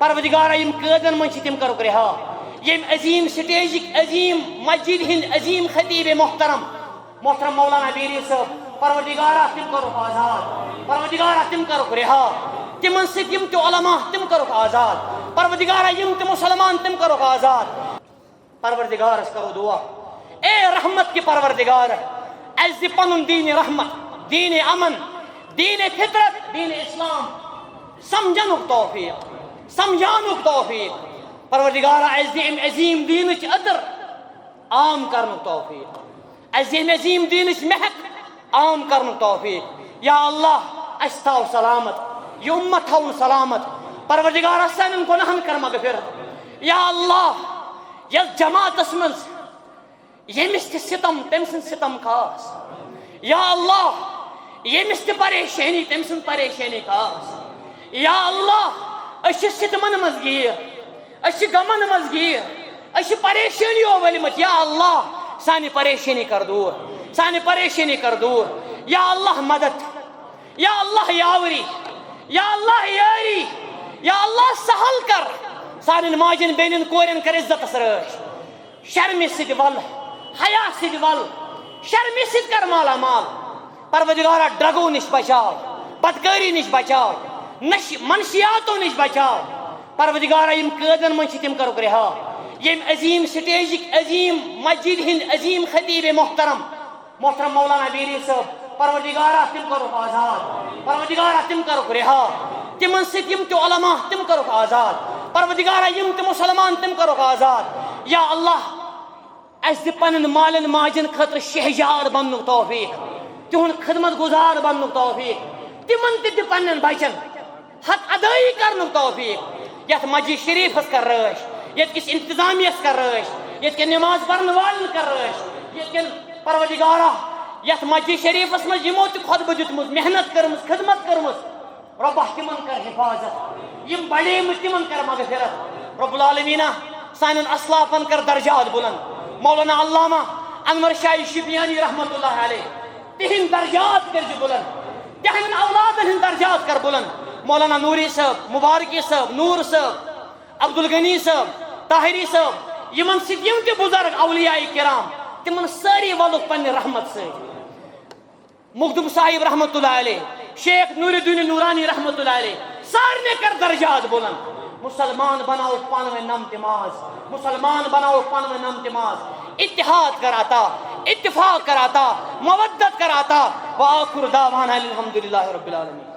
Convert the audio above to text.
پروردگارہ M قیدن من تم کرک رہا یم عظیم سٹیجک عظیم مسجد ہند عظیم خطیب محترم مولانا بیری صاحب پروردگارہ تم کرک آزاد پروردگارہ تم کرک رہا تمن ست یم تہ علماء تم کرک آزاد پروردگارہ یم تہ مسلمان تم کرک آزاد پروردگارس کرو دعا اے رحمت کے پروردگار اس دی پنن دین رحمت دین امن دین فطرت دین اسلام سمجھنک توفیق سمجھانک توفیق پروردگارہ اس دی عظیم دینچ ادر عام کرنک توفیق اس دی عظیم دینچ محک عام کرنک توفیق یا اللہ اس تھاو سلامت یہ امت تھاون سلامت پروردگارہ سانن گناہن کر مغفرت یا اللہ یس جماعتس من یمس تہ ستم تم سن ستم خاص یا اللہ یمس تہ پریشانی تم سن پریشانی خاص یا اللہ اس ستمن مز گیر اس غمن مز گیر اس پریشانیوں ولمت یا اللہ سانی پریشانی کر دور سانی پریشانی کر دور یا اللہ مدد یا اللہ یاوری یا اللہ یاری یا اللہ سہل کر سان ماجن بینن کورین کر عزت سرش شرم ست ول حیا ست ول شرم ست کر مالا مال پروردگارہ ڈرگو نش بچاؤ بدکاری نش بچاؤ منشیاتوں نش بچاؤ پروردگارہ یم قیدن من تم کرک رہا یم عظیم سٹیجک عظیم مسجد ہند عظیم خطیب محترم مولانا بیری صاحب پروردگارہ تم کرک آزاد پروردگارہ تم کرک رہا تمن ست یم تہ علماء تم کرک آزاد پروردگارہ یم تہ مسلمان تم کرک آزاد یا اللہ اس دی پنن مالن ماجن خطر شہجار بننک توفیق تہن خدمت گزار بننک توفیق تمن تہ پنن بچن حق ادائی کرنک توفیق یت مسجد شریفس کر رش یت کس انتظامیس کر رش یت کے نماز پڑھن والن کر رش یت کے پروردگارہ یت مسجد شریفس مز یمو تہ خطبہ دیتمت محنت کرمس خدمت کرمس ربہ تمن کر حفاظت یم بڑے تمن کر مغفرت رب العالمین سانن اسلافن کر درجات بلند مولانا علامہ انور شاہ شبیانی رحمت اللہ علیہ تہند درجات کر بلند تہند اولادن ہند درجات کر بلند مولانا نوری صاحب مبارکی صاحب نور صاحب عبدالغنی صاحب طاہری صاحب یمن ست یم تہ بزرگ اولیاء کرام تمن ساری ولک پنہ رحمت سے مخدم صاحب رحمت اللہ علیہ شیخ نور الدین نورانی رحمت اللہ علیہ سارنے کر درجات بلند مسلمان بناؤ پانوے نم تماز مسلمان بناؤ پانوے نم تماز اتحاد کراتا اتفاق کراتا مودت کراتا وآخر دعوانا الحمدللہ رب العالمین.